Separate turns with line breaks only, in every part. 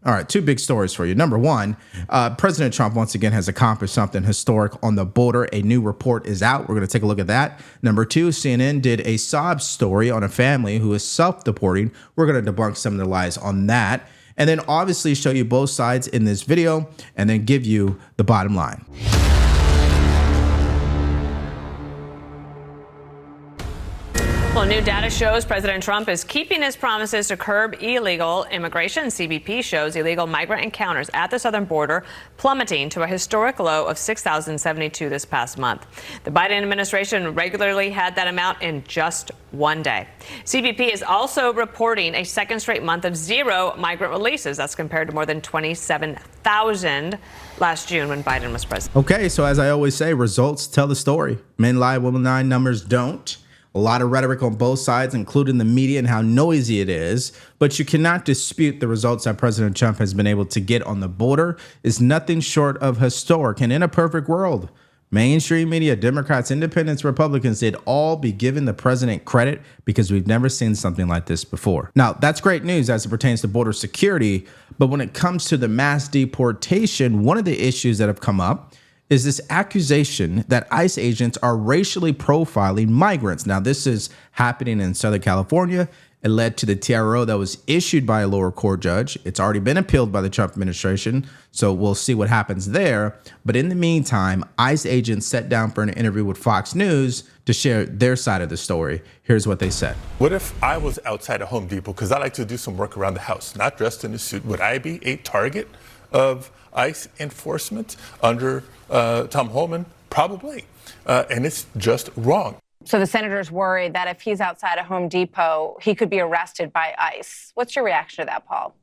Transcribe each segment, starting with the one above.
All right, two big stories for you. Number one, President Trump once again has accomplished something historic on the border. A new report is out. We're going to take a look at that. Number two, CNN did a sob story on a family who is self-deporting. We're going to debunk some of the lies on that. And then obviously show you both sides in this video and then give you the bottom line.
Well, new data shows President Trump is keeping his promises to curb illegal immigration. CBP shows illegal migrant encounters at the southern border plummeting to a historic low of 6,072 this past month. The Biden administration regularly had that amount in just one day. CBP is also reporting a second straight month of zero migrant releases. That's compared to more than 27,000 last June when Biden was president.
Okay, so as I always say, results tell the story. Men lie, women lie, numbers don't. A lot of rhetoric on both sides, including the media and how noisy it is. But you cannot dispute the results that President Trump has been able to get on the border is nothing short of historic. And in a perfect world, mainstream media, Democrats, independents, Republicans, they'd all be giving the president credit because we've never seen something like this before. Now, that's great news as it pertains to border security. But when it comes to the mass deportation, one of the issues that have come up is this accusation that ICE agents are racially profiling migrants. Now, this is happening in Southern California. It led to the TRO that was issued by a lower court judge. It's already been appealed by the Trump administration, so we'll see what happens there. But in the meantime, ICE agents sat down for an interview with Fox News to share their side of the story. Here's what they said.
What if I was outside of Home Depot, because I like to do some work around the house, not dressed in a suit? Would I be a target of ICE enforcement under Tom Homan? Probably. And it's just wrong.
So the senator's worried that if he's outside a Home Depot, he could be arrested by ICE. What's your reaction to that, Paul?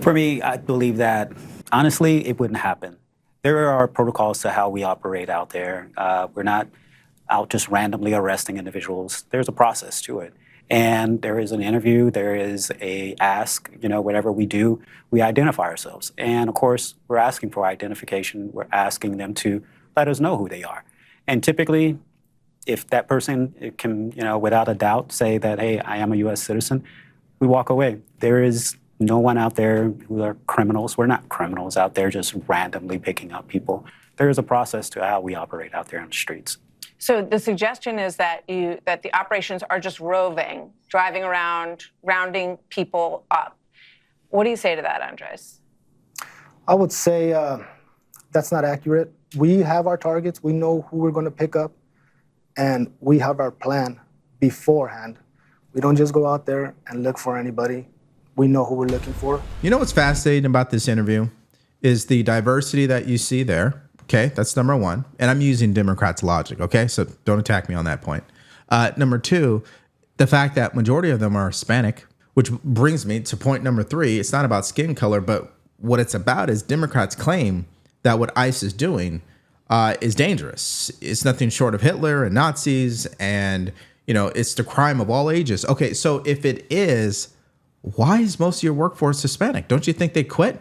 For me, I believe that, honestly, it wouldn't happen. There are protocols to how we operate out there. We're not out just randomly arresting individuals. There's a process to it. And there is an interview, there is a ask, whatever we do, we identify ourselves. And of course, we're asking for identification. We're asking them to let us know who they are. And typically, if that person can, without a doubt say that, hey, I am a U.S. citizen, we walk away. There is no one out there who are criminals. We're not criminals out there just randomly picking up people. There is a process to how we operate out there on the streets.
So the suggestion is that the operations are just roving, driving around, rounding people up. What do you say to that, Andres?
I would say that's not accurate. We have our targets. We know who we're going to pick up, and we have our plan beforehand. We don't just go out there and look for anybody. We know who we're looking for.
You know what's fascinating about this interview is the diversity that you see there. Okay, that's number one. And I'm using Democrats' logic, okay? So don't attack me on that point. Number two, the fact that majority of them are Hispanic, which brings me to point number three. It's not about skin color, but what it's about is Democrats claim that what ICE is doing is dangerous. It's nothing short of Hitler and Nazis, and, it's the crime of all ages. Okay, so if it is, why is most of your workforce Hispanic? Don't you think they'd quit?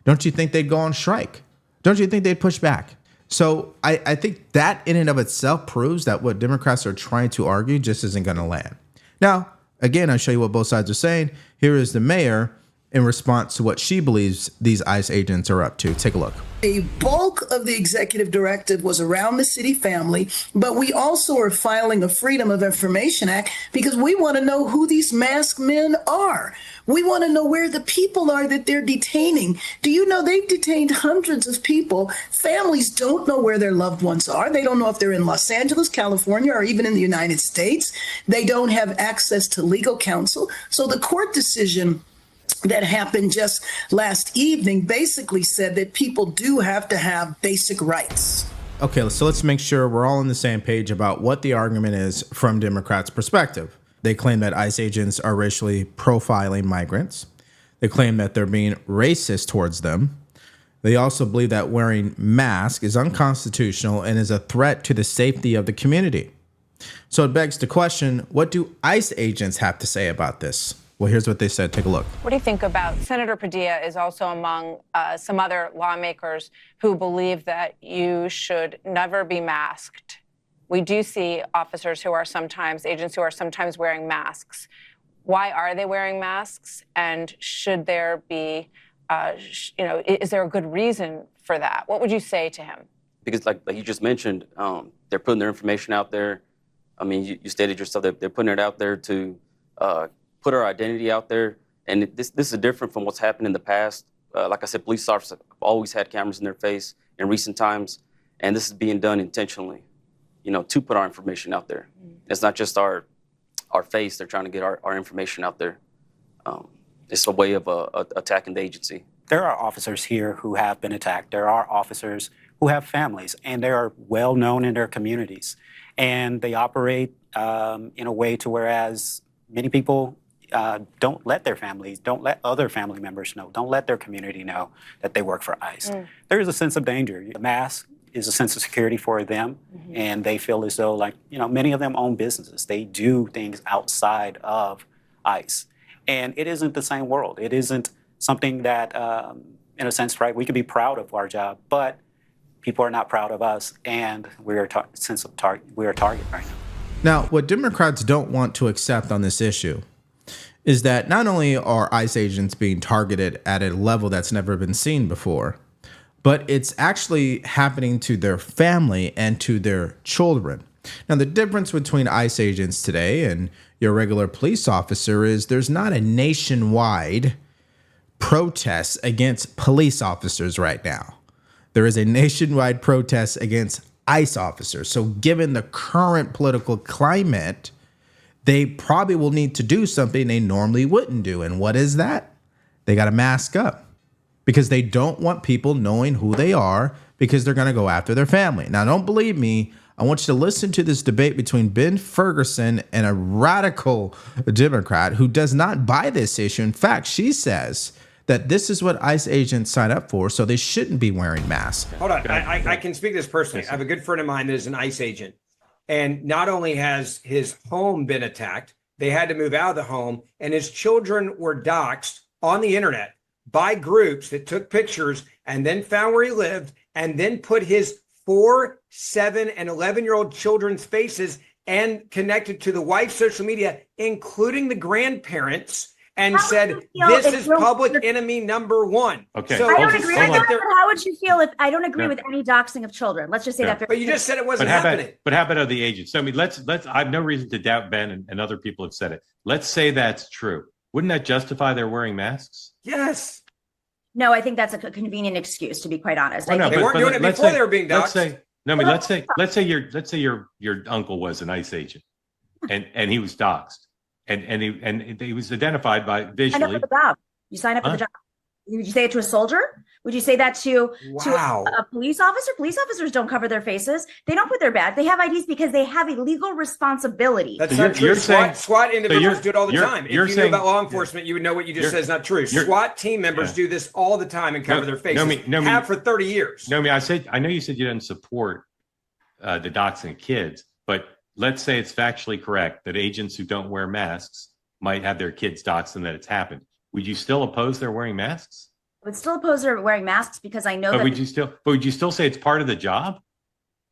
Don't you think they'd go on strike? Don't you think they'd push back? So I think that in and of itself proves that what Democrats are trying to argue just isn't going to land. Now, again, I'll show you what both sides are saying. Here is the mayor in response to what she believes these ICE agents are up to. Take a look.
A bulk of the executive directive was around the city family, but we also are filing a Freedom of Information Act because we want to know who these masked men are. We want to know where the people are that they're detaining. Do you know they've detained hundreds of people? Families don't know where their loved ones are. They don't know if they're in Los Angeles, California, or even in the United States. They don't have access to legal counsel. So the court decision that happened just last evening basically said that people do have to have basic rights.
Okay, so let's make sure we're all on the same page about what the argument is from Democrats' perspective. They claim that ICE agents are racially profiling migrants. They claim that they're being racist towards them. They also believe that wearing masks is unconstitutional and is a threat to the safety of the community. So it begs the question, what do ICE agents have to say about this? Well, here's what they said. Take a look.
What do you think about Senator Padilla is also among some other lawmakers who believe that you should never be masked. We do see officers who are sometimes, agents who are sometimes wearing masks. Why are they wearing masks? And should there be Is there a good reason for that? What would you say to him?
Because like you just mentioned, they're putting their information out there. I mean, you stated yourself that they're putting it out there to put our identity out there. And this is different from what's happened in the past. Like I said, police officers have always had cameras in their face in recent times. And this is being done intentionally, to put our information out there. It's not just our face. They're trying to get our information out there. It's a way of attacking the agency.
There are officers here who have been attacked. There are officers who have families, and they are well known in their communities. And they operate in a way to whereas many people don't let other family members know, don't let their community know that they work for ICE. There is a sense of danger. The mask is a sense of security for them, and they feel as though, many of them own businesses. They do things outside of ICE. And it isn't the same world. It isn't something that, in a sense, right, we can be proud of our job, but people are not proud of us, and we are a target right now.
Now, what Democrats don't want to accept on this issue is that not only are ICE agents being targeted at a level that's never been seen before, but it's actually happening to their family and to their children. Now, the difference between ICE agents today and your regular police officer is there's not a nationwide protest against police officers right now. There is a nationwide protest against ICE officers. So given the current political climate, they probably will need to do something they normally wouldn't do. And what is that? They got to mask up because they don't want people knowing who they are because they're going to go after their family. Now, don't believe me. I want you to listen to this debate between Ben Ferguson and a radical Democrat who does not buy this issue. In fact, she says that this is what ICE agents sign up for, so they shouldn't be wearing masks.
Hold on. I can speak to this personally. I have a good friend of mine that is an ICE agent. And not only has his home been attacked, they had to move out of the home, and his children were doxxed on the internet by groups that took pictures and then found where he lived and then put his 4, 7, and 11-year-old children's faces and connected to the wife's social media, including the grandparents, and said, this is public enemy number one.
Okay.
So
I
don't agree with that. How would you feel if I don't agree with any doxing of children? Let's just say that.
But you just said it wasn't happening.
But how about other agents? So, I mean, let's. I have no reason to doubt Ben and other people have said it. Let's say that's true. Wouldn't that justify their wearing masks?
Yes.
No, I think that's a convenient excuse, to be quite honest.
They weren't doing it before they were being doxxed.
Let's say your uncle was an ICE agent, and he was doxxed. And he was identified by visually.
Sign up for the job. You sign up for the job. Would you say it to a soldier? Would you say that to a police officer? Police officers don't cover their faces. They don't put their badge. They have IDs because they have a legal responsibility.
That's not true. SWAT individuals do it all the time. If you knew about law enforcement, you would know what you just said is not true. SWAT team members do this all the time and cover their faces. Have for 30 years.
I know you said you didn't support the doxing of kids, but let's say it's factually correct that agents who don't wear masks might have their kids doxxed and that it's happened. Would you still oppose their wearing masks?
I would still oppose their wearing masks because I know
But would you still say it's part of the job?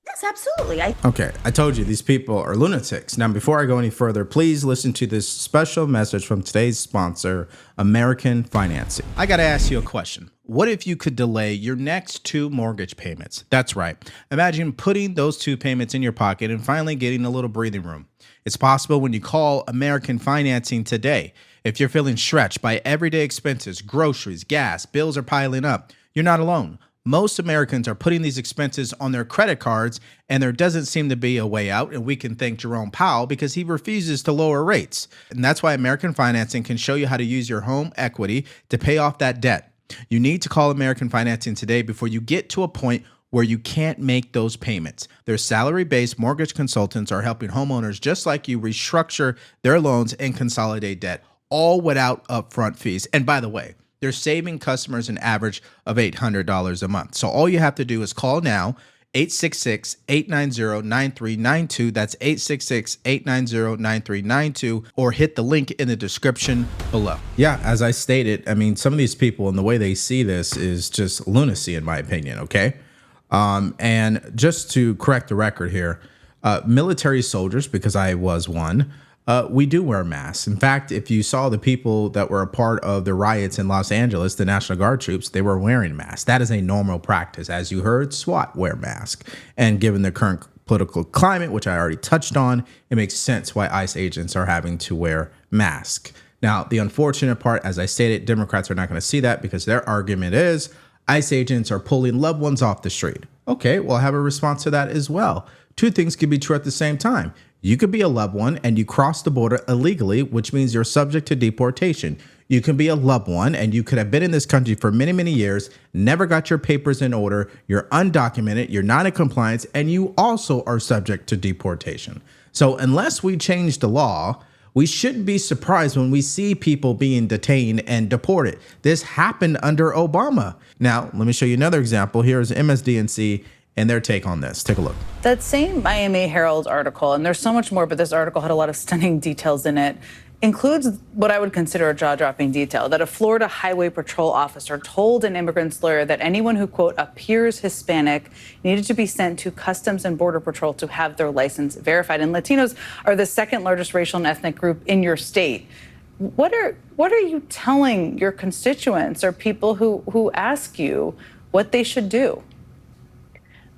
Yes, absolutely.
Okay, I told you these people are lunatics. Now, before I go any further, please listen to this special message from today's sponsor, American Financing. I got to ask you a question. What if you could delay your next 2 mortgage payments? That's right. Imagine putting those 2 payments in your pocket and finally getting a little breathing room. It's possible when you call American Financing today. If you're feeling stretched by everyday expenses, groceries, gas, bills are piling up, you're not alone. Most Americans are putting these expenses on their credit cards, and there doesn't seem to be a way out, and we can thank Jerome Powell because he refuses to lower rates. And that's why American Financing can show you how to use your home equity to pay off that debt. You need to call American Financing today before you get to a point where you can't make those payments. Their salary-based mortgage consultants are helping homeowners just like you restructure their loans and consolidate debt, all without upfront fees. And by the way, they're saving customers an average of $800 a month. So all you have to do is call now, 866-890-9392. That's 866-890-9392, or hit the link in the description below. Yeah, as I stated, I mean, some of these people and the way they see this is just lunacy, in my opinion, okay? And just to correct the record here, military soldiers, because I was one, we do wear masks. In fact, if you saw the people that were a part of the riots in Los Angeles, the National Guard troops, they were wearing masks. That is a normal practice. As you heard, SWAT wear masks. And given the current political climate, which I already touched on, it makes sense why ICE agents are having to wear masks. Now, the unfortunate part, as I stated, Democrats are not going to see that because their argument is ICE agents are pulling loved ones off the street. Okay, well, I have a response to that as well. Two things can be true at the same time. You could be a loved one and you cross the border illegally, which means you're subject to deportation. You can be a loved one and you could have been in this country for many, many years, never got your papers in order, you're undocumented, you're not in compliance, and you also are subject to deportation. So unless we change the law, we shouldn't be surprised when we see people being detained and deported. This happened under Obama. Now, let me show you another example. Here's MSDNC and their take on this. Take a look.
That same Miami Herald article, and there's so much more, but this article had a lot of stunning details in it, includes what I would consider a jaw-dropping detail, that a Florida Highway Patrol officer told an immigrant's lawyer that anyone who, quote, appears Hispanic needed to be sent to Customs and Border Patrol to have their license verified. And Latinos are the second largest racial and ethnic group in your state. What are you telling your constituents or people who ask you what they should do?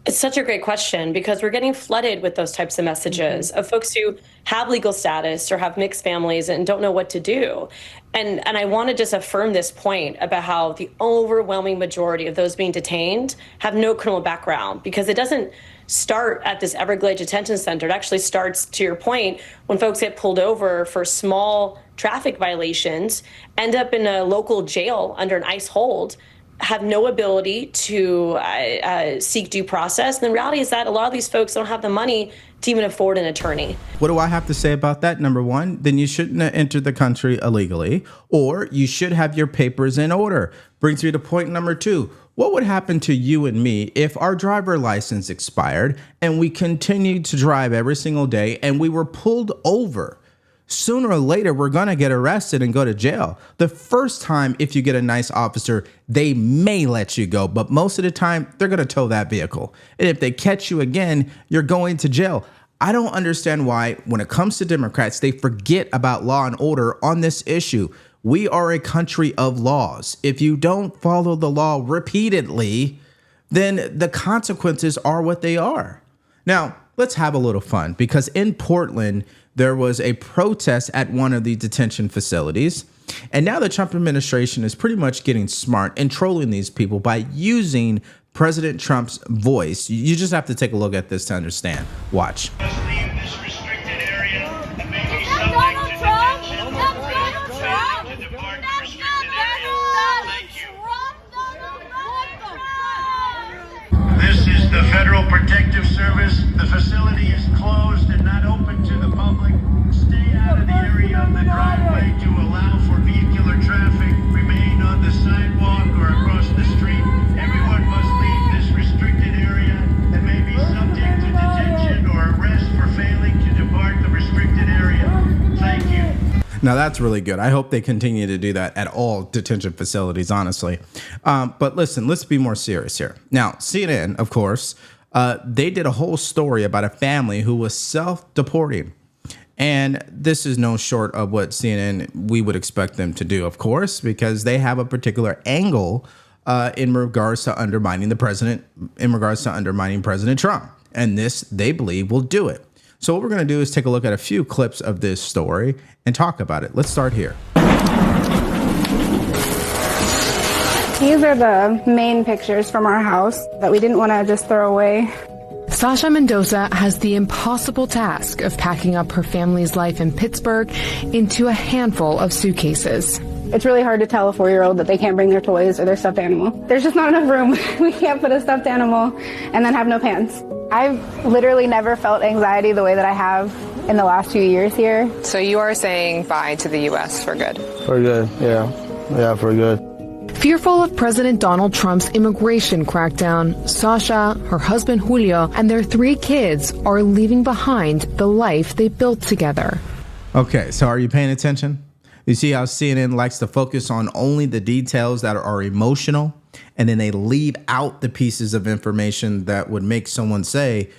It's such a great question because we're getting flooded with those types of messages of folks who have legal status or have mixed families and don't know what to do. And I want to just affirm this point about how the overwhelming majority of those being detained have no criminal background, because it doesn't start at this Everglades detention center. It actually starts, to your point, when folks get pulled over for small traffic violations, end up in a local jail under an ICE hold, have no ability to seek due process. And the reality is that a lot of these folks don't have the money to even afford an attorney.
What do I have to say about that? Number one, then you shouldn't have entered the country illegally, or you should have your papers in order. Brings me to point number two. What would happen to you and me if our driver license expired and we continued to drive every single day and we were pulled over? Sooner or later, we're going to get arrested and go to jail. The first time, if you get a nice officer, they may let you go. But most of the time, they're going to tow that vehicle. And if they catch you again, you're going to jail. I don't understand why, when it comes to Democrats, they forget about law and order on this issue. We are a country of laws. If you don't follow the law repeatedly, then the consequences are what they are. Now, let's have a little fun, because in Portland, there was a protest at one of the detention facilities. And now the Trump administration is pretty much getting smart and trolling these people by using President Trump's voice. You just have to take a look at this to understand. Watch.
This is the Federal Protective Service. The facility is closed and not open to the public. Stay out of the area of the driveway to allow for vehicular traffic. Remain on the sidewalk or across the street. Everyone must leave this restricted area and may be subject to detention or arrest for failing to depart the restricted area. Thank you.
Now, that's really good. I hope they continue to do that at all detention facilities, honestly. But listen, let's be more serious here. Now, CNN, of course, they did a whole story about a family who was self-deporting. And this is no short of what CNN, we would expect them to do, of course, because they have a particular angle in regards to undermining the president, in regards to undermining President Trump. And this, they believe, will do it. So what we're going to do is take a look at a few clips of this story and talk about it. Let's start here.
These are the main pictures from our house that we didn't want to just throw away.
Sasha Mendoza has the impossible task of packing up her family's life in Pittsburgh into a handful of suitcases.
It's really hard to tell a 4-year-old that they can't bring their toys or their stuffed animal. There's just not enough room. We can't put a stuffed animal and then have no pants. I've literally never felt anxiety the way that I have in the last few years here.
So you are saying bye to the U.S. for good?
For good, yeah. Yeah, for good.
Fearful of President Donald Trump's immigration crackdown, Sasha, her husband Julio, and their 3 kids are leaving behind the life they built together.
Okay, so are you paying attention? You see how CNN likes to focus on only the details that are emotional, and then they leave out the pieces of information that would make someone say,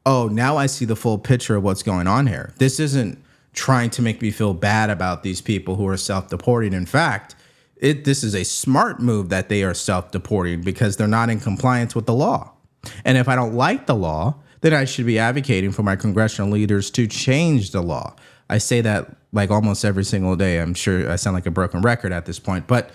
oh, now I see the full picture of what's going on here. This isn't trying to make me feel bad about these people who are self-deporting. In fact, this is a smart move that they are self-deporting because they're not in compliance with the law. And if I don't like the law, then I should be advocating for my congressional leaders to change the law. I say that like almost every single day. I'm sure I sound like a broken record at this point, but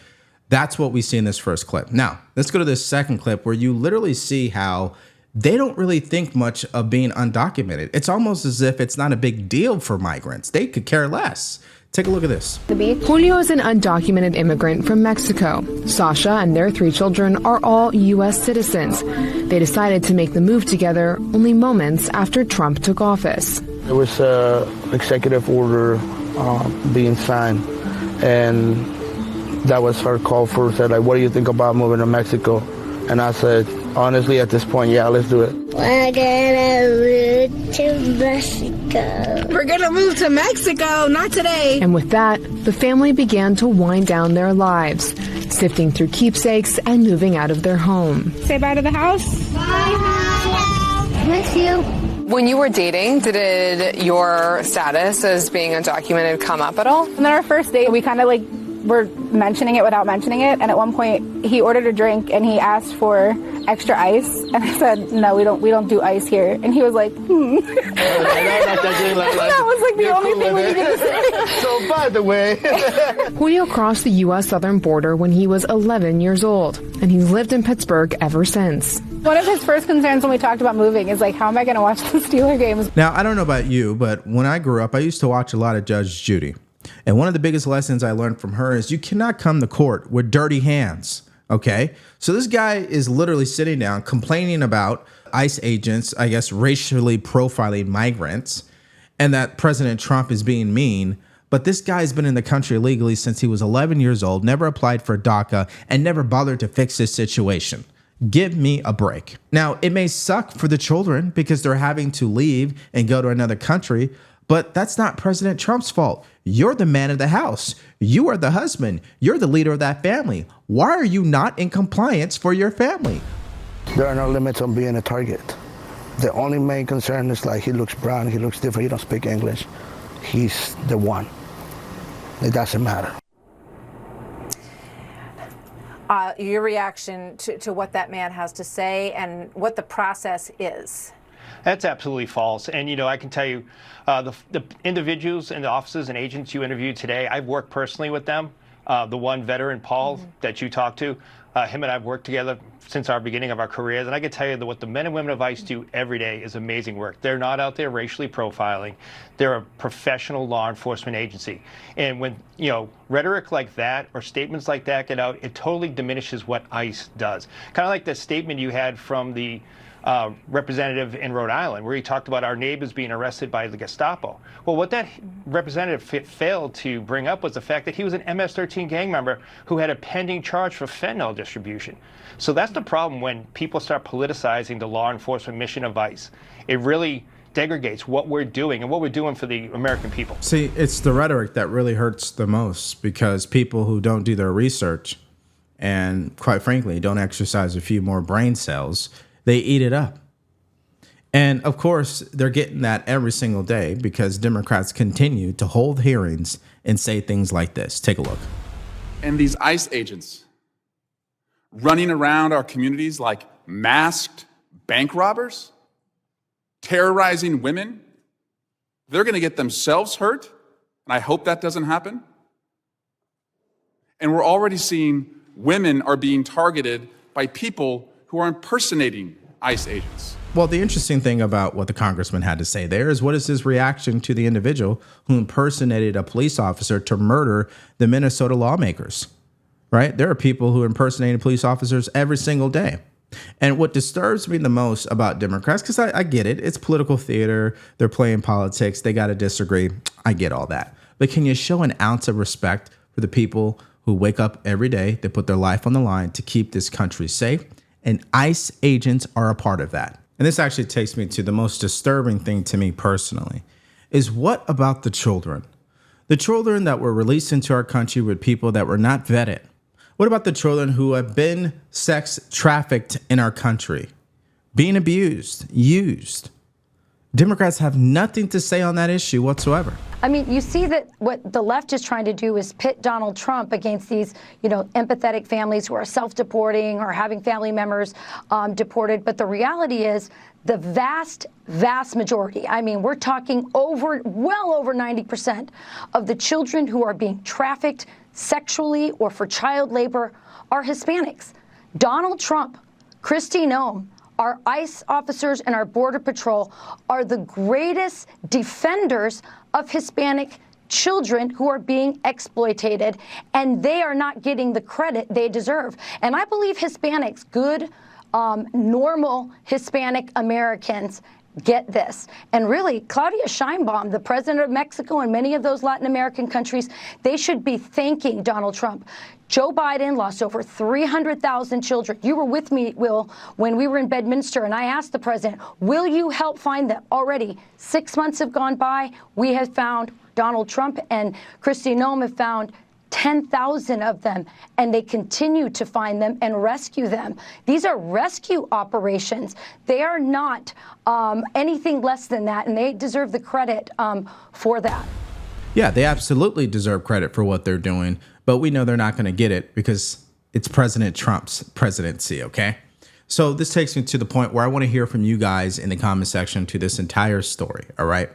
that's what we see in this first clip. Now, let's go to this second clip where you literally see how they don't really think much of being undocumented. It's almost as if it's not a big deal for migrants. They could care less. Take a look at this.
Julio is an undocumented immigrant from Mexico. Sasha and their 3 children are all U.S. citizens. They decided to make the move together only moments after Trump took office.
There was an executive order being signed, and that was her call for. Said, like, what do you think about moving to Mexico? And I said, honestly, at this point, yeah, let's do it.
We're gonna move to Mexico.
We're gonna move to Mexico, not today. And with that, the family began to wind down their lives, sifting through keepsakes and moving out of their home.
Say bye to the house. Bye.
Miss you.
When you were dating, did your status as being undocumented come up at all?
And then our first date, we kind of like were mentioning it without mentioning it. And at one point, he ordered a drink and he asked for extra ice. And I said, no, we don't do ice here. And he was like, That was like the only thing we were going to say.
So, by the way,
Julio crossed the U.S. southern border when he was 11 years old, and he's lived in Pittsburgh ever since.
One of his first concerns when we talked about moving is like, how am I going to watch the Steeler games?
Now, I don't know about you, but when I grew up, I used to watch a lot of Judge Judy. And one of the biggest lessons I learned from her is you cannot come to court with dirty hands. Okay. So this guy is literally sitting down complaining about ICE agents, I guess, racially profiling migrants, and that President Trump is being mean. But this guy's been in the country illegally since he was 11 years old, never applied for DACA, and never bothered to fix his situation. Give me a break. Now, it may suck for the children because they're having to leave and go to another country, but that's not President Trump's fault. You're the man of the house. You are the husband. You're the leader of that family. Why are you not in compliance for your family?
there are no limits on being a target. The only main concern is like he looks brown, he looks different, he don't speak English. He's the one. It doesn't matter.
Your reaction to what that man has to say and what the process is.
That's absolutely false. And, you know, I can tell you the individuals and the officers and agents you interviewed today, I've worked personally with them. The one veteran, Paul, that you talked to, him and I have worked together since our beginning of our careers. And I can tell you that what the men and women of ICE do every day is amazing work. They're not out there racially profiling. They're a professional law enforcement agency. And when, you know, rhetoric like that or statements like that get out, it totally diminishes what ICE does. Kind of like the statement you had from the representative in Rhode Island, where he talked about our neighbors being arrested by the Gestapo. Well, what that representative failed to bring up was the fact that he was an MS-13 gang member who had a pending charge for fentanyl distribution. So that's the problem when people start politicizing the law enforcement mission of ICE. It really degrades what we're doing and what we're doing for the American people.
See, it's the rhetoric that really hurts the most, because people who don't do their research and, quite frankly, don't exercise a few more brain cells, they eat it up. And of course, they're getting that every single day because Democrats continue to hold hearings and say things like this. Take a look.
And these ICE agents running around our communities like masked bank robbers, terrorizing women, they're going to get themselves hurt. And I hope that doesn't happen. And we're already seeing women are being targeted by people who are impersonating ICE agents.
Well, the interesting thing about what the congressman had to say there is, what is his reaction to the individual who impersonated a police officer to murder the Minnesota lawmakers, right? There are people who impersonate police officers every single day. And what disturbs me the most about Democrats, because I get it, it's political theater, they're playing politics, they got to disagree, I get all that. But can you show an ounce of respect for the people who wake up every day, they put their life on the line to keep this country safe? And ICE agents are a part of that. And this actually takes me to the most disturbing thing to me personally, is what about the children? The children that were released into our country with people that were not vetted. What about the children who have been sex trafficked in our country, being abused, used? Democrats have nothing to say on that issue whatsoever.
I mean, you see that what the left is trying to do is pit Donald Trump against these, empathetic families who are self-deporting or having family members deported. But the reality is the vast, vast majority, I mean, we're talking well over 90% of the children who are being trafficked sexually or for child labor are Hispanics. Donald Trump, Kristi Noem, our ICE officers and our Border Patrol are the greatest defenders of Hispanic children who are being exploited, and they are not getting the credit they deserve. And I believe Hispanics, good, normal Hispanic Americans, get this. And really, Claudia Sheinbaum, the president of Mexico and many of those Latin American countries, they should be thanking Donald Trump. Joe Biden lost over 300,000 children. You were with me, Will, when we were in Bedminster, and I asked the president, will you help find them? Already 6 months have gone by. We have found, Donald Trump and Kristi Noem have found 10,000 of them, and they continue to find them and rescue them. These are rescue operations. They are not anything less than that, and they deserve the credit for that.
Yeah, they absolutely deserve credit for what they're doing, but we know they're not going to get it because it's President Trump's presidency, okay? So this takes me to the point where I want to hear from you guys in the comment section to this entire story, all right?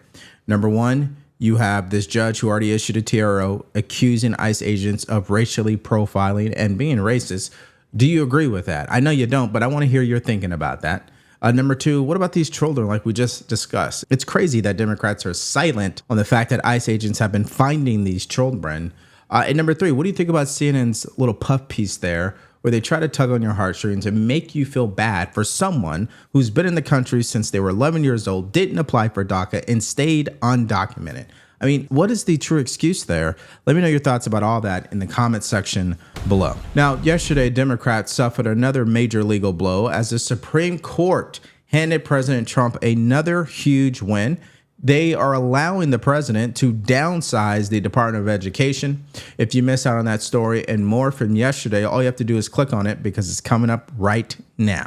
Number one, you have this judge who already issued a TRO accusing ICE agents of racially profiling and being racist. Do you agree with that? I know you don't, but I want to hear your thinking about that. Number two, what about these children like we just discussed? It's crazy that Democrats are silent on the fact that ICE agents have been finding these children. And number three, what do you think about CNN's little puff piece there where they try to tug on your heartstrings and make you feel bad for someone who's been in the country since they were 11 years old, didn't apply for DACA, and stayed undocumented? I mean, what is the true excuse there? Let me know your thoughts about all that in the comment section below. Now, yesterday, Democrats suffered another major legal blow as the Supreme Court handed President Trump another huge win. They are allowing the president to downsize the Department of Education. If you miss out on that story and more from yesterday, all you have to do is click on it because it's coming up right now.